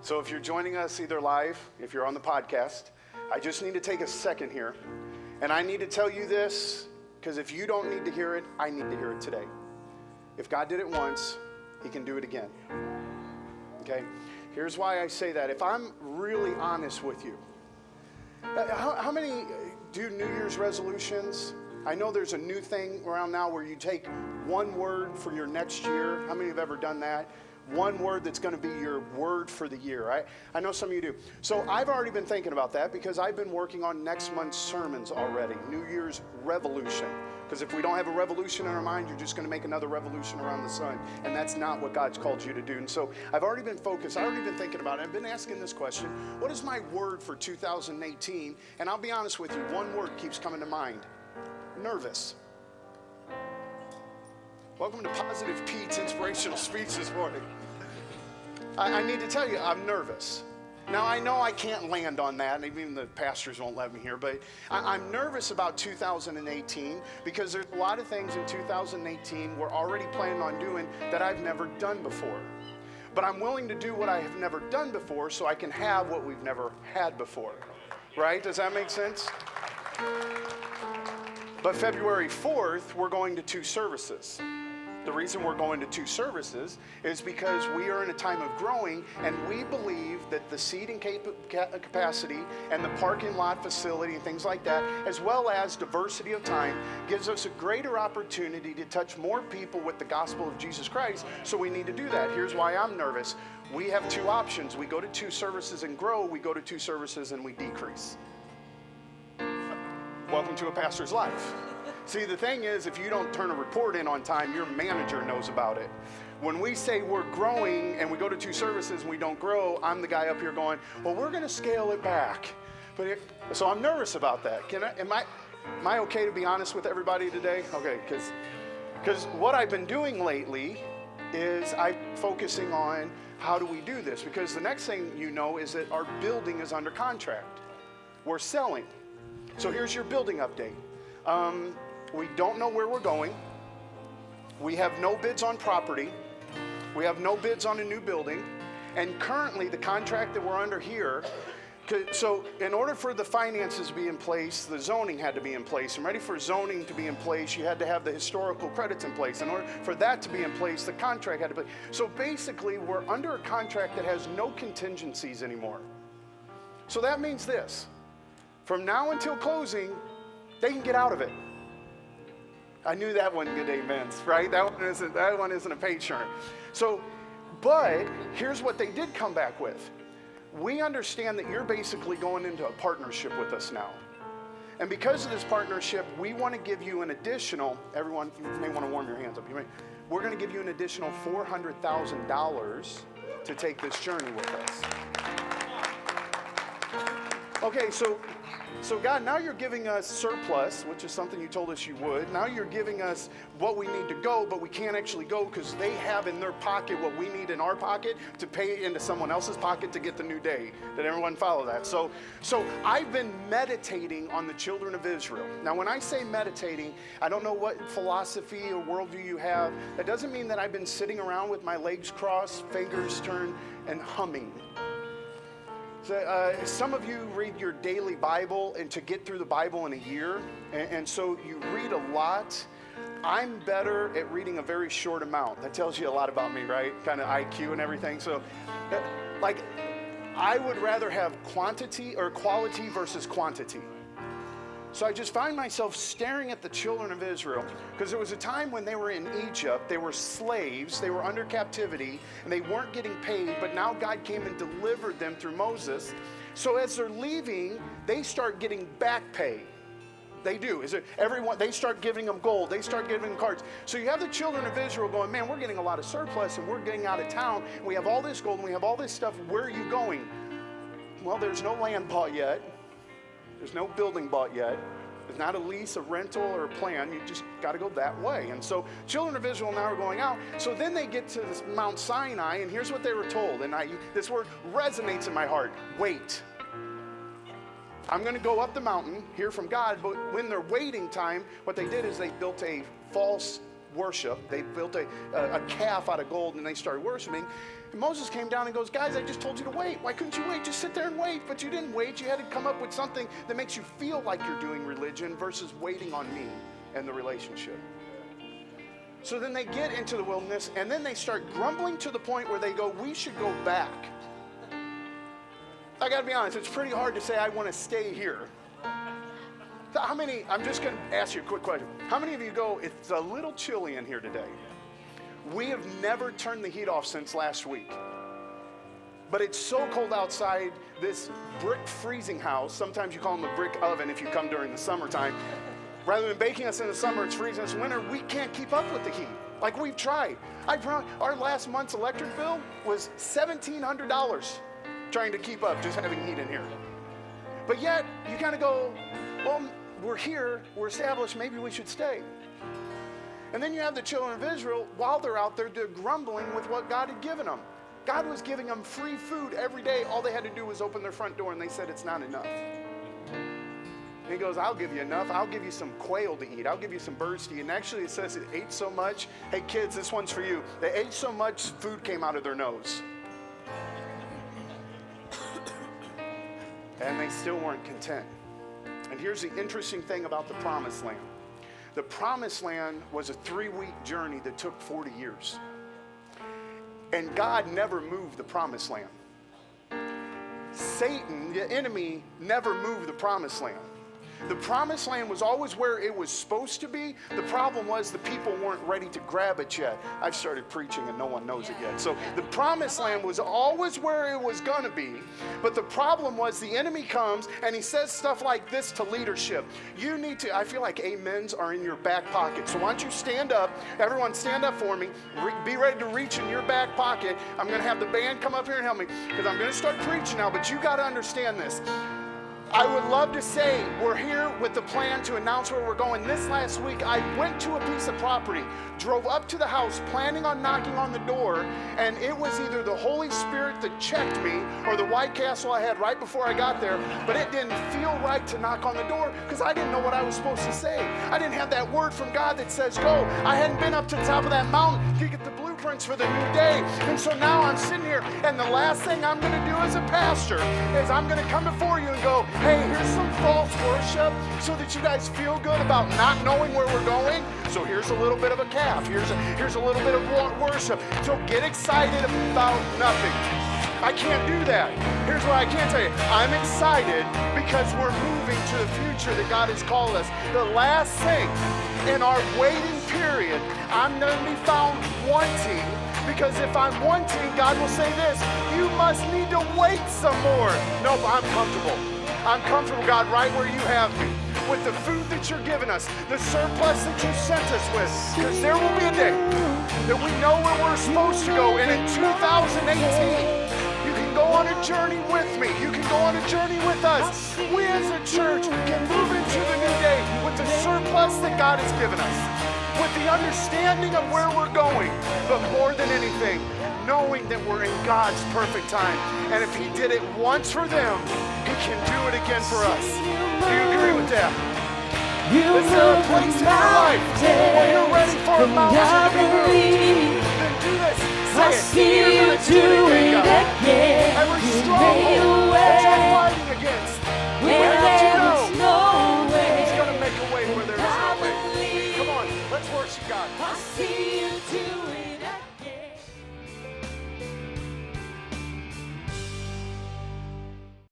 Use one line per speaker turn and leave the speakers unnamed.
So if you're joining us either live, if you're on the podcast, I just need to take a second here. And I need to tell you this, because if you don't need to hear it, I need to hear it today. If God did it once, he can do it again. Okay? Here's why I say that. If I'm really honest with you, how many do New Year's resolutions? I know there's a new thing around now where you take one word for your next year. How many have ever done that? One word that's going to be your word for the year. I know some of you do. So I've already been thinking about that because I've been working on next month's sermons already. New Year's revolution. Because if we don't have a revolution in our mind, you're just going to make another revolution around the sun. And that's not what God's called you to do. And so I've already been focused. I've already been thinking about it. I've been asking this question. What is my word for 2018? And I'll be honest with you, one word keeps coming to mind. Nervous. Welcome to Positive Pete's inspirational speech this morning. I need to tell you, I'm nervous. Now, I know I can't land on that, and even the pastors won't let me here, but I'm nervous about 2018 because there's a lot of things in 2018 we're already planning on doing that I've never done before. But I'm willing to do what I have never done before so I can have what we've never had before. Right? Does that make sense? But February 4th, we're going to 2 services. The reason we're going to 2 services is because we are in a time of growing, and we believe that the seating capacity and the parking lot facility and things like that, as well as diversity of time, gives us a greater opportunity to touch more people with the gospel of Jesus Christ. So we need to do that. Here's why I'm nervous. We have 2 options. We go to 2 services and grow. We go to 2 services and we decrease. Welcome to a pastor's life. See, the thing is, if you don't turn a report in on time, your manager knows about it. When we say we're growing and we go to 2 services and we don't grow, I'm the guy up here going, well, we're going to scale it back. So I'm nervous about that. Am I okay to be honest with everybody today? Okay, because what I've been doing lately is I'm focusing on how do we do this? Because the next thing you know is that our building is under contract. We're selling. So here's your building update. We don't know where we're going. We have no bids on property. We have no bids on a new building. And currently, the contract that we're under here, so in order for the finances to be in place, the zoning had to be in place. And ready for zoning to be in place, you had to have the historical credits in place. In order for that to be in place, the contract had to be. So basically, we're under a contract that has no contingencies anymore. So that means this. From now until closing, they can get out of it. I knew that wasn't good amens, right? That one isn't a paid churn. So, but here's what they did come back with. We understand that you're basically going into a partnership with us now. And because of this partnership, we want to give you an additional, everyone, you may want to warm your hands up. We're going to give you an additional $400,000 to take this journey with us. Okay, so God, now you're giving us surplus, which is something you told us you would. Now you're giving us what we need to go, but we can't actually go because they have in their pocket what we need in our pocket to pay into someone else's pocket to get the new day. Did everyone follow that? So I've been meditating on the children of Israel. Now, when I say meditating, I don't know what philosophy or worldview you have. That doesn't mean that I've been sitting around with my legs crossed, fingers turned, and humming. So, some of you read your daily Bible and to get through the Bible in a year, and so you read a lot. I'm better at reading a very short amount. That tells you a lot about me, right? Kind of IQ and everything. So, like, I would rather have quantity or quality versus quantity. So I just find myself staring at the children of Israel because there was a time when they were in Egypt, they were slaves, they were under captivity, and they weren't getting paid, but now God came and delivered them through Moses. So as they're leaving, they start getting back pay. They do. They start giving them gold. They start giving them cards. So you have the children of Israel going, man, we're getting a lot of surplus and we're getting out of town. And we have all this gold and we have all this stuff. Where are you going? Well, there's no land bought yet. There's no building bought yet. There's not a lease, a rental, or a plan. You just got to go that way. And so children of Israel now are going out. So then they get to this Mount Sinai, and here's what they were told. And this word resonates in my heart. Wait. I'm going to go up the mountain, hear from God. But when they're waiting time, what they did is they built a false worship. They built a calf out of gold, and they started worshiping. And Moses came down and goes, guys, I just told you to wait. Why couldn't you wait? Just sit there and wait. But you didn't wait. You had to come up with something that makes you feel like you're doing religion versus waiting on me and the relationship. So then they get into the wilderness, and then they start grumbling to the point where they go, we should go back. I got to be honest, it's pretty hard to say I want to stay here. How many, I'm just going to ask you a quick question. How many of you go, it's a little chilly in here today? We have never turned the heat off since last week. But it's so cold outside, this brick freezing house, sometimes you call them a brick oven if you come during the summertime. Rather than baking us in the summer, it's freezing us in winter. We can't keep up with the heat. Like we've tried. Our last month's electric bill was $1,700 trying to keep up, just having heat in here. But yet, you kind of go, well, we're here, we're established, maybe we should stay. And then you have the children of Israel, while they're out there, they're grumbling with what God had given them. God was giving them free food every day. All they had to do was open their front door, and they said it's not enough. And he goes, I'll give you enough. I'll give you some quail to eat. I'll give you some birds to eat. And actually it says it ate so much. Hey kids, this one's for you. They ate so much, food came out of their nose. And they still weren't content. And here's the interesting thing about the Promised Land. The Promised Land was a 3-week journey that took 40 years. And God never moved the Promised Land. Satan, the enemy, never moved the Promised Land. The Promised Land was always where it was supposed to be. The problem was the people weren't ready to grab it yet. I've started preaching and no one knows it yet. So the Promised Land was always where it was going to be. But the problem was the enemy comes and he says stuff like this to leadership. You need to, I feel like amens are in your back pocket. So why don't you stand up? Everyone stand up for me. Be ready to reach in your back pocket. I'm going to have the band come up here and help me because I'm going to start preaching now. But you got to understand this. I would love to say we're here with the plan to announce where we're going. This last week, I went to a piece of property, drove up to the house, planning on knocking on the door, and it was either the Holy Spirit that checked me or the White Castle I had right before I got there, but it didn't feel right to knock on the door because I didn't know what I was supposed to say. I didn't have that word from God that says go. I hadn't been up to the top of that mountain to get the blueprints for the new day. And so now I'm sitting here, and the last thing I'm going to do as a pastor is I'm going to come before you and go, hey, here's some false worship so that you guys feel good about not knowing where we're going. So here's a little bit of a calf. Here's a little bit of worship. So get excited about nothing. I can't do that. Here's what I can tell you. I'm excited because we're moving to the future that God has called us. The last thing in our waiting period, I'm going to be found wanting. Because if I'm wanting, God will say this, you must need to wait some more. Nope, I'm comfortable. I'm comfortable, God, right where you have me. With the food that you're giving us, the surplus that you sent us with. Because there will be a day that we know where we're supposed to go. And in 2018, you can go on a journey with me. You can go on a journey with us. We as a church can move into the new day with the surplus that God has given us. With the understanding of where we're going, but more than anything, knowing that we're in God's perfect time. And if he did it once for them, he can do it again for us. Do you agree with that? Is there a place in your life where you're ready for a mountain to be moved? Then do this. Say it. You're going to do it again. Every stronghold that you're fighting against, we have to know that he's going to make a way where there is no way. Come on, let's worship God.